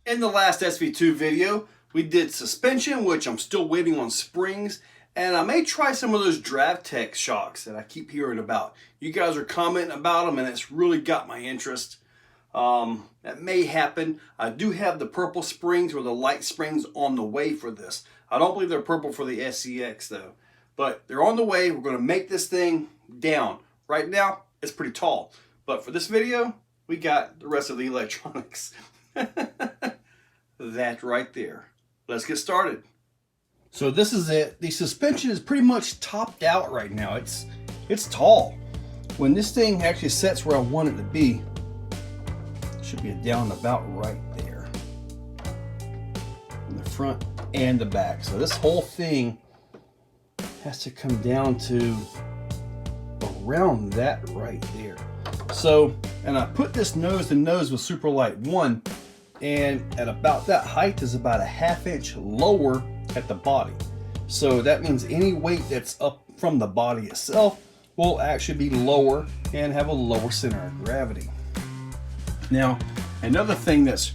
In the last SV2 video, we did suspension, which I'm still waiting on springs, and I may try some of those DriveTech shocks that I keep hearing about. You guys are commenting about them, and it's really got my interest. That may happen. I do have the purple springs or the light springs on the way for this. I don't believe they're purple for the SCX though, but they're on the way. We're going to make this thing down. Right now, it's pretty tall, but for this video, we got the rest of the electronics. That right there. Let's get started. So this is it. The suspension is pretty much topped out right now. It's tall. When this thing actually sets where I want it to be, it should be down about right there. In the front and the back. So this whole thing has to come down to around that right there. So, and I put this nose to nose with Superlite 1, and at about that height is about a ½ inch lower at the body. So that means any weight that's up from the body itself will actually be lower and have a lower center of gravity. Now, another thing that's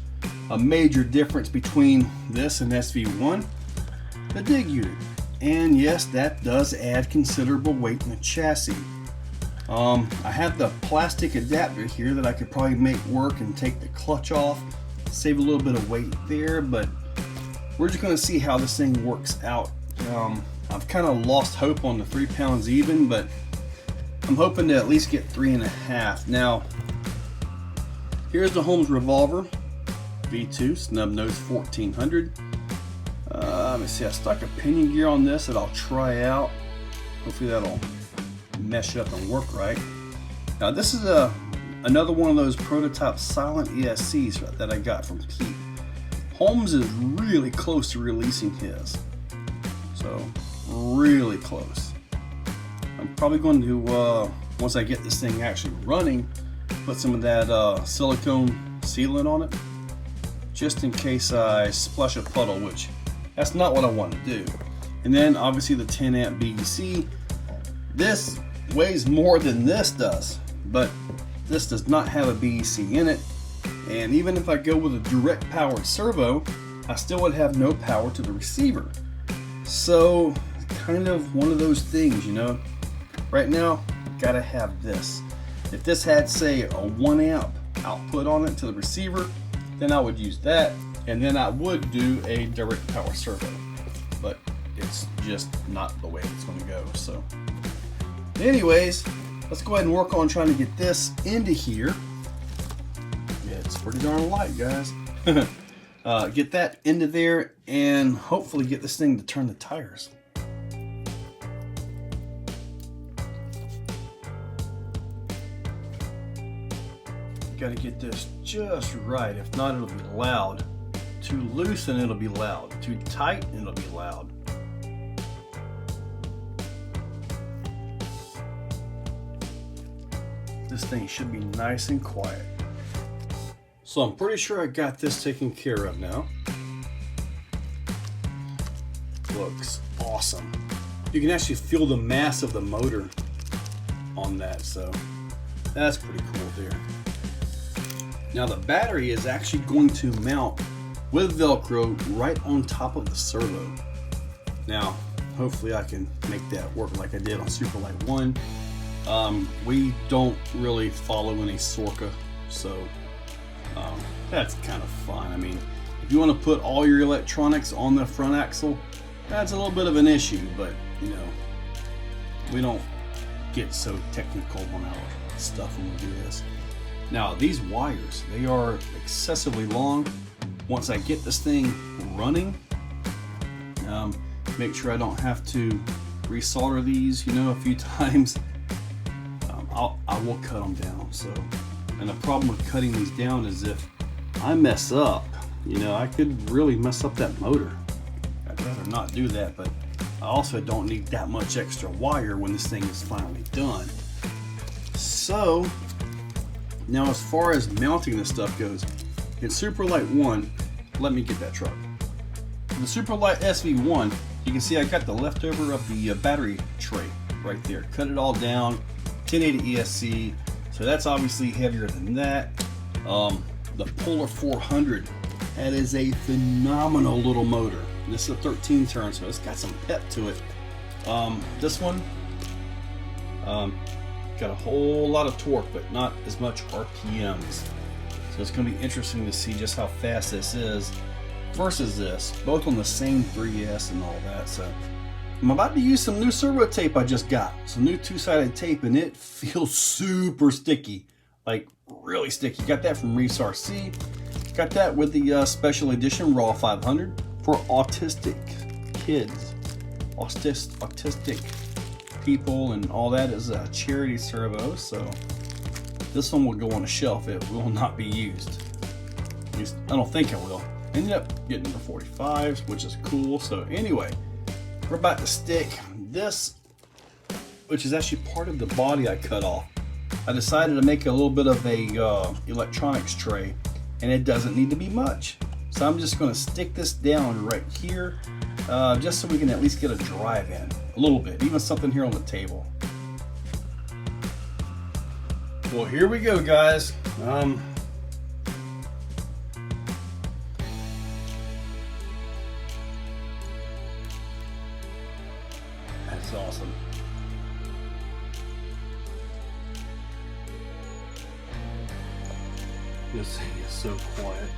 a major difference between this and SV1, the dig unit. And yes, that does add considerable weight in the chassis. I have the plastic adapter here that I could probably make work and take the clutch off, save a little bit of weight there, but we're just going to see how this thing works out. I've kind of lost hope on the 3 pounds even, but I'm hoping to at least get 3.5. Now, here's the Holmes Revolver V2 snub nose 1400. Let me see, I stuck a pinion gear on this that I'll try out. Hopefully that'll mesh up and work right. Now this is another one of those prototype silent ESCs that I got from Pete. Holmes is really close to releasing his, so really close. I'm probably going to once I get this thing actually running, put some of that silicone sealant on it, just in case I splash a puddle, which that's not what I want to do. And then obviously the 10 amp BEC. This weighs more than this does, but this does not have a BEC in it. And even if I go with a direct powered servo, I still would have no power to the receiver. So kind of one of those things, you know. Right now, gotta have this. If this had, say, a 1 amp output on it to the receiver, then I would use that, and then I would do a direct power servo. But it's just not the way it's gonna go. So anyways, let's go ahead and work on trying to get this into here. Yeah, it's pretty darn light, guys. Get that into there and hopefully get this thing to turn the tires. Got to get this just right. If not, it'll be loud. Too loose and it'll be loud. Too tight and it'll be loud. This thing should be nice and quiet. So I'm pretty sure I got this taken care of now. Looks awesome. You can actually feel the mass of the motor on that, so that's pretty cool there. Now the battery is actually going to mount with Velcro right on top of the servo. Now, hopefully I can make that work like I did on Superlite 1. We don't really follow any Sorca, so that's kind of fun. I mean, if you want to put all your electronics on the front axle, that's a little bit of an issue, but you know, we don't get so technical on our stuff when we do this. Now these wires, they are excessively long. Once I get this thing running, make sure I don't have to resolder these, you know, a few times. I will cut them down. So, and the problem with cutting these down is if I mess up, you know, I could really mess up that motor. I'd rather not do that, but I also don't need that much extra wire when this thing is finally done. So now as far as mounting this stuff goes, in Superlite 1, let me get that truck. The Superlite SV1, you can see I got the leftover of the battery tray right there. Cut it all down, 1080 ESC, so that's obviously heavier than that. The Polar 400 That is a phenomenal little motor. This is a 13 turn, so it's got some pep to it. This one got a whole lot of torque, but not as much RPMs. So it's going to be interesting to see just how fast this is versus this, both on the same 3S and all that. So I'm about to use some new servo tape I just got, some new two-sided tape, and it feels super sticky, like really sticky. Got that from Reefs RC. Got that with the special edition Raw 500 for autistic kids, autistic people, and all that. Is a charity servo, so this one will go on a shelf. It will not be used. At least I don't think it will. Ended up getting the 45s, which is cool. So anyway, we're about to stick this, which is actually part of the body I cut off. I decided to make a little bit of a electronics tray, and it doesn't need to be much. So I'm just going to stick this down right here, just so we can at least get a drive in a little bit, even something here on the table. Well, here we go, guys. That's awesome. This thing is so quiet.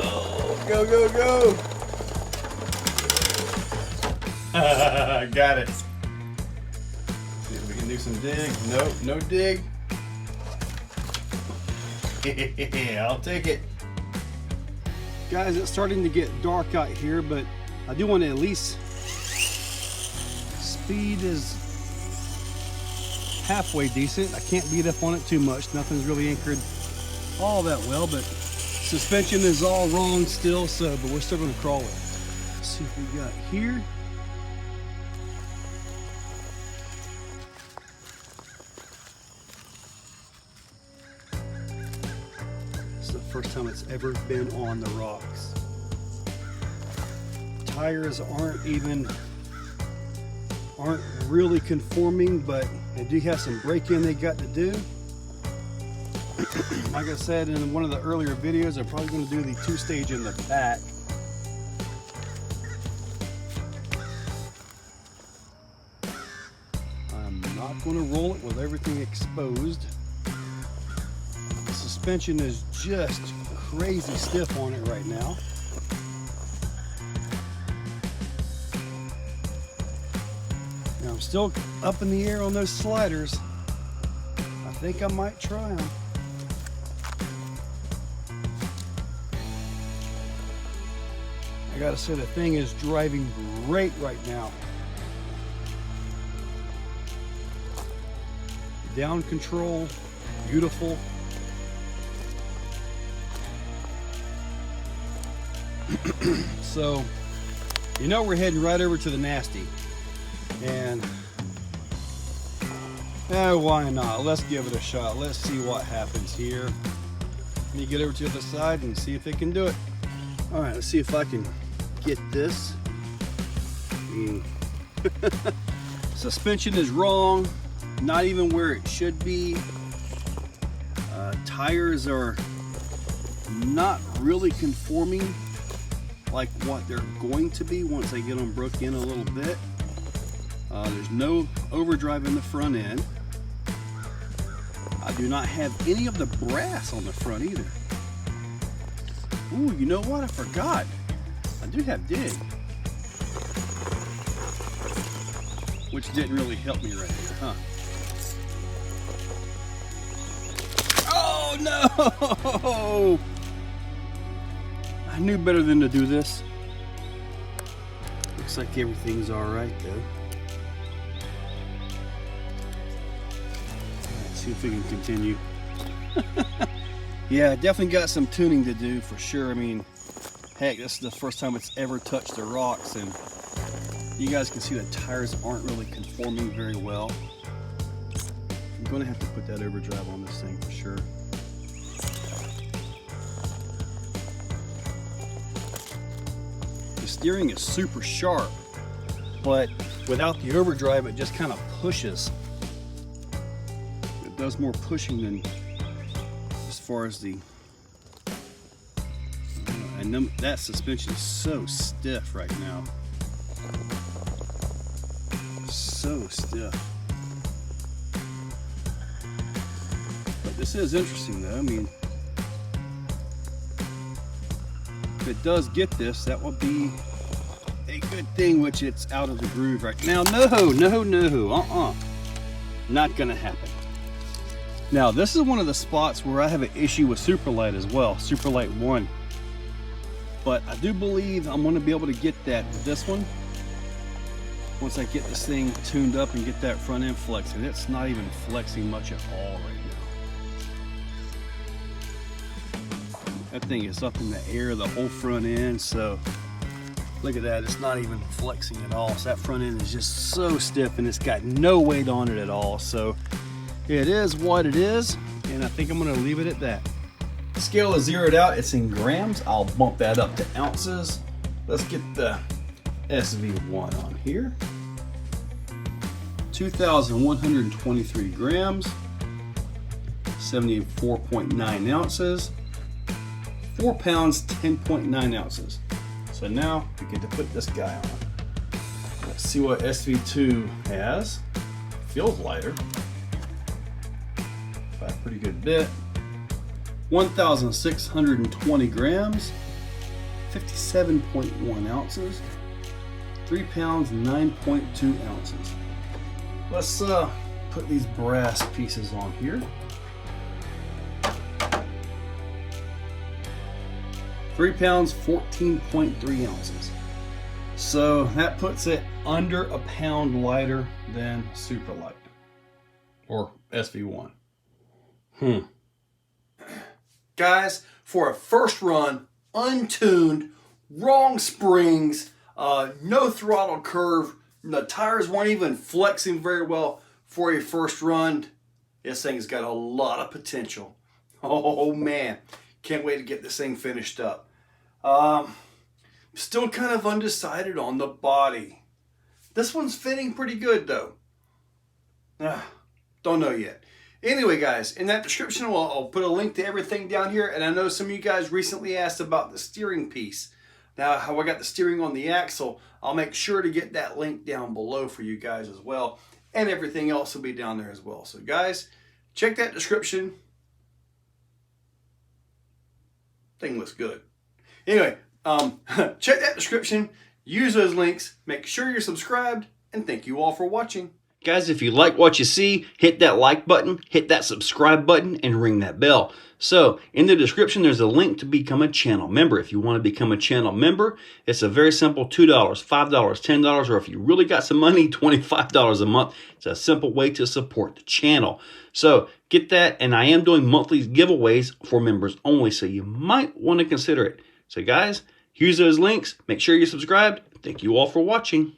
Oh, go, go, go! Got it. See if we can do some dig. Nope, no dig. I'll take it. Guys, it's starting to get dark out here, but I do want to at least, speed is halfway decent. I can't beat up on it too much. Nothing's really anchored all that well, but suspension is all wrong still, so, but we're still going to crawl it. Let's see what we got here. First time it's ever been on the rocks. Tires aren't really conforming, but they do have some break-in they got to do. Like I said in one of the earlier videos, I'm probably going to do the two-stage in the back. I'm not going to roll it with everything exposed. Suspension is just crazy stiff on it right now. Now I'm still up in the air on those sliders. I think I might try them. I gotta say, the thing is driving great right now. Down control, beautiful. So, you know, we're heading right over to the nasty, and why not? Let's give it a shot. Let's see what happens here. Let me get over to the other side and see if it can do it. All right, let's see if I can get this. Suspension is wrong, not even where it should be. Tires are not really conforming like what they're going to be once I get them broke in a little bit. There's no overdrive in the front end. I do not have any of the brass on the front either. Ooh, you know what? I forgot. I do have dig, which didn't really help me right here, huh? Oh no! I knew better than to do this. Looks like everything's all right though. see if we can continue. Yeah, definitely got some tuning to do for sure. I mean, heck, this is the first time it's ever touched the rocks, and you guys can see the tires aren't really conforming very well. I'm going to have to put that overdrive on this thing for sure. The steering is super sharp, but without the overdrive, it just kind of pushes. It does more pushing than as far as the... And that suspension is so stiff right now. So stiff. But this is interesting though. I mean, if it does get this, that will be a good thing, which it's out of the groove right now. No. Not gonna happen. Now, this is one of the spots where I have an issue with Superlite as well, Superlite 1. But I do believe I'm gonna be able to get that with this one. Once I get this thing tuned up and get that front end flexing. It's not even flexing much at all right now. That thing is up in the air, the whole front end, so look at that, it's not even flexing at all. So that front end is just so stiff and it's got no weight on it at all. So it is what it is, and I think I'm gonna leave it at that. Scale is zeroed out, it's in grams. I'll bump that up to ounces. Let's get the SV1 on here. 2,123 grams, 74.9 ounces, 4 pounds, 10.9 ounces. So now we get to put this guy on. Let's see what SV2 has. Feels lighter by a pretty good bit. 1,620 grams, 57.1 ounces, 3 pounds, 9.2 ounces. Let's put these brass pieces on here. 3 pounds, 14.3 ounces. So that puts it under a pound lighter than Superlite or SV1. Guys, for a first run, untuned, wrong springs, no throttle curve, the tires weren't even flexing very well for a first run. This thing's got a lot of potential. Oh man, can't wait to get this thing finished up. Still kind of undecided on the body. This one's fitting pretty good though. Don't know yet. Anyway guys, in that description I'll put a link to everything down here, and I know some of you guys recently asked about the steering piece. Now how I got the steering on the axle, I'll make sure to get that link down below for you guys as well, and everything else will be down there as well. So guys, check that description. Thing looks good. Anyway, check that description, use those links, make sure you're subscribed, and thank you all for watching. Guys, if you like what you see, hit that like button, hit that subscribe button, and ring that bell. So, in the description, there's a link to become a channel member. If you want to become a channel member, it's a very simple $2, $5, $10, or if you really got some money, $25 a month. It's a simple way to support the channel. So, get that, and I am doing monthly giveaways for members only, so you might want to consider it. So, guys, use those links, make sure you're subscribed. Thank you all for watching.